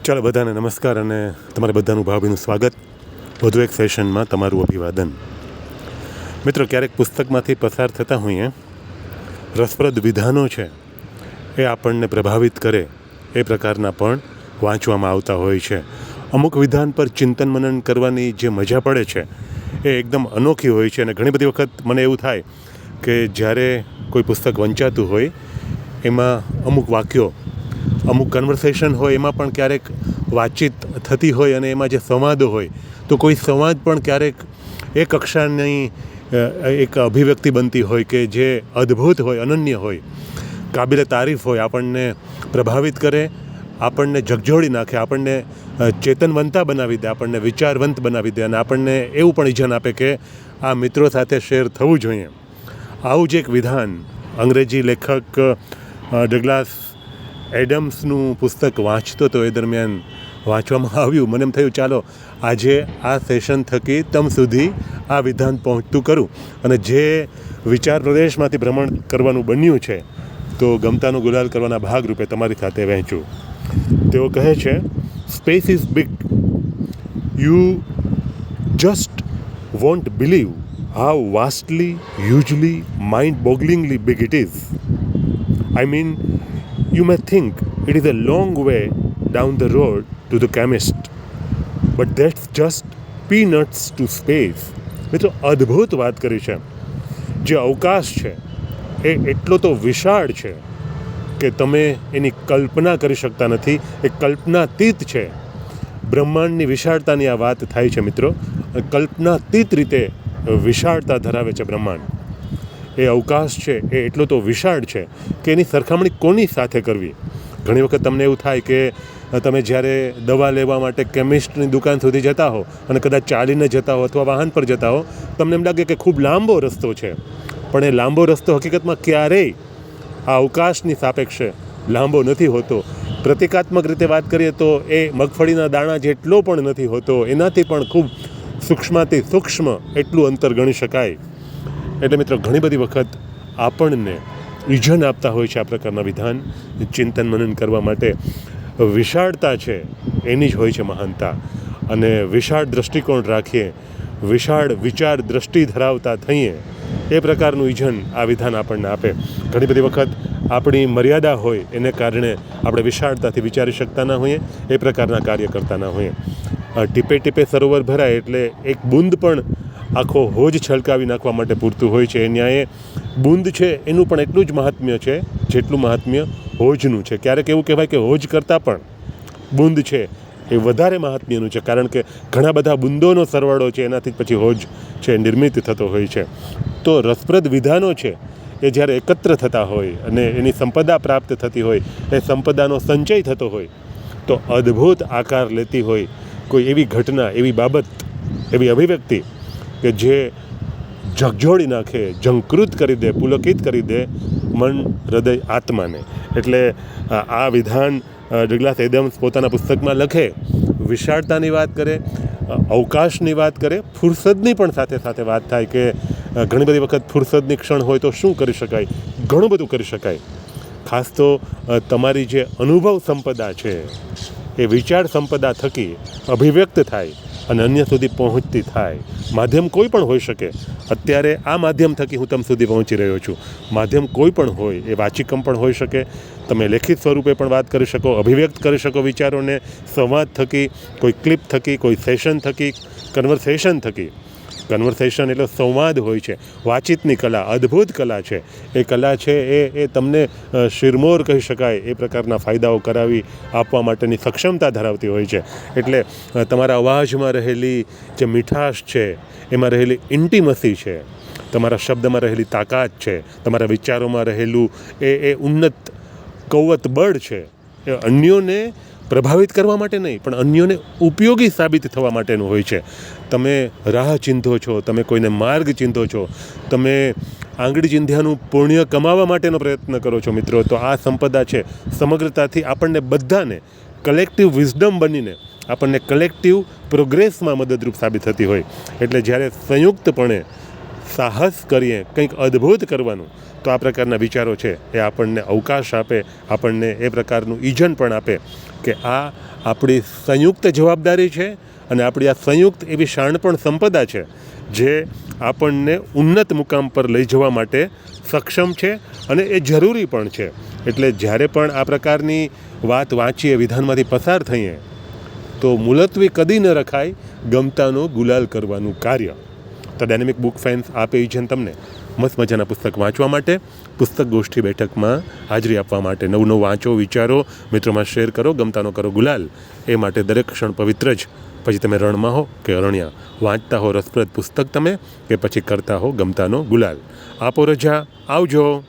ચાલો બધાને નમસ્કાર અને તમારે બધાનું ભાવભીનું સ્વાગત. વધુ એક સેશનમાં તમારું અભિવાદન. મિત્રો, ક્યારેક પુસ્તકમાંથી પસાર થતા હોઈએ રસપ્રદ વિધાનો છે એ આપણને પ્રભાવિત કરે એ પ્રકારના પણ વાંચવામાં આવતા હોય છે. અમુક વિધાન પર ચિંતન મનન કરવાની જે મજા પડે છે એ એકદમ અનોખી હોય છે. અને ઘણી બધી વખત મને એવું થાય કે જ્યારે કોઈ પુસ્તક વંચાતું હોય એમાં અમુક વાક્યો, અમુક કન્વર્સેશન હોય, એમાં પણ ક્યારેક વાતચીત થતી હોય અને એમાં જે સંવાદો હોય તો કોઈ સંવાદ પણ ક્યારેક એ કક્ષાની એક અભિવ્યક્તિ બનતી હોય કે જે અદ્ભુત હોય, અનન્ય હોય, કાબિલે તારીફ હોય, આપણને પ્રભાવિત કરે, આપણને ઝકઝોળી નાખે, આપણને ચેતનવંતા બનાવી દે, આપણને વિચારવંત બનાવી દે અને આપણને એવું પણ ઇજન આપે કે આ મિત્રો સાથે શેર થવું જોઈએ. આવું જ એક વિધાન અંગ્રેજી લેખક ડગલાસ એડમ્સનું પુસ્તક વાંચતો તો એ દરમિયાન વાંચવામાં આવ્યું. મને એમ થયું ચાલો આજે આ સેશન થકી તમ સુધી આ વિધાન પહોંચતું કરું અને જે વિચાર પ્રદેશમાંથી ભ્રમણ કરવાનું બન્યું છે તો ગમતાનું ગુલાલ કરવાના ભાગરૂપે તમારી સાથે વહેંચું. તેઓ કહે છે, space is big, you just won't believe how vastly, hugely, mind bogglingly big it is. I mean, you may think it is a long way down the road to the chemist, but that's just peanuts to space. મિત્રો, અદ્ભુત વાત કરી છે. જે અવકાશ છે એ એટલો તો વિશાળ છે કે તમે એની કલ્પના કરી શકતા નથી. એ કલ્પનાતીત છે. બ્રહ્માંડની વિશાળતાની આ વાત થાય છે મિત્રો. કલ્પનાતીત રીતે વિશાળતા ધરાવે છે બ્રહ્માંડ. એ અવકાશ છે એ એટલો તો વિશાળ છે કે એની સરખામણી કોની સાથે કરવી. ઘણી વખત તમને એવું થાય કે તમે જ્યારે દવા લેવા માટે કેમિસ્ટની દુકાન સુધી જતા હો અને કદાચ ચાલીને જતા હો અથવા વાહન પર જતા હો, તમને એમ લાગે કે ખૂબ લાંબો રસ્તો છે, પણ એ લાંબો રસ્તો હકીકતમાં ક્યારેય આ અવકાશની સાપેક્ષે લાંબો નથી હોતો. પ્રતિકાત્મક રીતે વાત કરીએ તો એ મગફળીના દાણા જેટલો પણ નથી હોતો, એનાથી પણ ખૂબ સૂક્ષ્માતિ સૂક્ષ્મ એટલું અંતર ગણી શકાય. એટલે મિત્રો, ઘણી બધી વખત આપણને ઇજન આપતા હોય છે આ પ્રકારના વિધાન. ચિંતન મનન કરવા માટે વિશાળતા છે એની જ હોય છે મહાનતા. અને વિશાળ દૃષ્ટિકોણ રાખીએ, વિશાળ વિચાર દ્રષ્ટિ ધરાવતા થઈએ એ પ્રકારનું ઇજન આ વિધાન આપણને આપે. ઘણી બધી વખત આપણી મર્યાદા હોય એને કારણે આપણે વિશાળતાથી વિચારી શકતા ના હોઈએ, એ પ્રકારના કાર્ય કરતા ના હોઈએ. ટીપે ટીપે સરોવર ભરાય એટલે એક બુંદ પણ આખો હોજ છલકાવી નાખવા માટે પૂરતું હોય છે. એ ન્યાયે બુંદ છે એનું પણ એટલું જ મહાત્મ્ય છે જેટલું મહાત્મ્ય હોજનું છે. ક્યારેક એવું કહેવાય કે હોજ કરતાં પણ બુંદ છે એ વધારે મહાત્મ્યનું છે, કારણ કે ઘણા બધા બુંદોનો સરવાળો છે એનાથી પછી હોજ છે નિર્મિત થતો હોય છે. તો રસપ્રદ વિધાનો છે એ જ્યારે એકત્ર થતા હોય અને એની સંપદા પ્રાપ્ત થતી હોય, એ સંપદાનો સંચય થતો હોય તો અદ્ભુત આકાર લેતી હોય કોઈ એવી ઘટના, એવી બાબત, એવી અભિવ્યક્તિ કે જે ઝકઝોળી નાખે, ઝંકૃત કરી દે, પુલકિત કરી દે મન, હૃદય, આત્માને. એટલે આ વિધાન ડગલાસ એડમ્સ પોતાના પુસ્તકમાં લખે, વિશાળતાની વાત કરે, અવકાશની વાત કરે, ફુરસદની પણ સાથે સાથે વાત થાય કે ઘણી બધી વખત ફુરસદની ક્ષણ હોય તો શું કરી શકાય. ઘણું બધું કરી શકાય. ખાસ તો તમારી જે અનુભવ સંપદા છે એ વિચાર સંપદા થકી અભિવ્યક્ત થાય અને અન્ય સુધી પહોંચતી થાય. માધ્યમ કોઈ પણ હોઈ શકે. અત્યારે આ માધ્યમ થકી હું તમ સુધી પહોંચી રહ્યો છું. માધ્યમ કોઈ પણ હોય, એ વાચિકમ પણ હોઈ શકે, તમે લેખિત સ્વરૂપે પણ વાત કરી શકો, અભિવ્યક્ત કરી શકો વિચારોને સંવાદ થકી, કોઈ ક્લિપ થકી, કોઈ સેશન થકી, કન્વર્સેશન થકી. કન્વર્સેશન એટલે સંવાદ હોય છે. વાતચીતની કલા અદ્ભુત કલા છે. એ કલા છે એ તમને શિરમોર કહી શકાય એ પ્રકારના ફાયદાઓ કરાવી આપવા માટેની સક્ષમતા ધરાવતી હોય છે. એટલે તમારા અવાજમાં રહેલી જે મીઠાશ છે, એમાં રહેલી ઇન્ટિમસી છે, તમારા શબ્દમાં રહેલી તાકાત છે, તમારા વિચારોમાં રહેલું એ ઉન્નત કૌવત બળ છે, એ અન્યોને પ્રભાવિત કરવા માટે નહીં પણ અન્યોને ઉપયોગી સાબિત થવા માટેનું હોય છે. તમે રાહ ચીંધો છો, તમે કોઈને માર્ગ ચીંધો છો, તમે આંગળી ચીંધ્યાનું પુણ્ય કમાવા માટેનો પ્રયત્ન કરો છો મિત્રો, તો આ સંપદા છે સમગ્રતાથી આપણને બધાને કલેક્ટિવ વિઝડમ બનીને આપણને કલેક્ટિવ પ્રોગ્રેસમાં મદદરૂપ સાબિત થતી હોય. એટલે જ્યારે સંયુક્તપણે સાહસ કરીએ કંઈક અદ્ભુત કરવાનું, તો આ પ્રકારના વિચારો છે એ આપણને અવકાશ આપે, આપણને એ પ્રકારનું ઇજન પણ આપે કે આ આપણી સંયુક્ત જવાબદારી છે અને આપણી આ સંયુક્ત એવી શાણપણ સંપદા છે જે આપણને ઉન્નત મુકામ પર લઈ જવા માટે સક્ષમ છે અને એ જરૂરી પણ છે. એટલે જ્યારે પણ આ પ્રકારની વાત વાંચીએ, વિધાનમાંથી પસાર થઈએ, તો મુલતવી કદી ન રખાય ગમતાનો ગુલાલ કરવાનું કાર્ય. તો ડાયનેમિક બુક ફેન્સ આપે છે તમને મસ્ત મજાના પુસ્તક વાંચવા માટે, પુસ્તક ગોષ્ઠી બેઠકમાં હાજરી આપવા માટે. નવું નવું વાંચો, વિચારો, મિત્રોમાં શેર કરો, ગમતાનો કરો ગુલાલ. એ માટે દરેક ક્ષણ પવિત્ર જ. પછી તમે રણમાં હો કે અરણ્યા, વાંચતા હો રસપ્રદ પુસ્તક તમે કે પછી કરતા હો ગમતાનો ગુલાલ. આપો રજા, આવજો.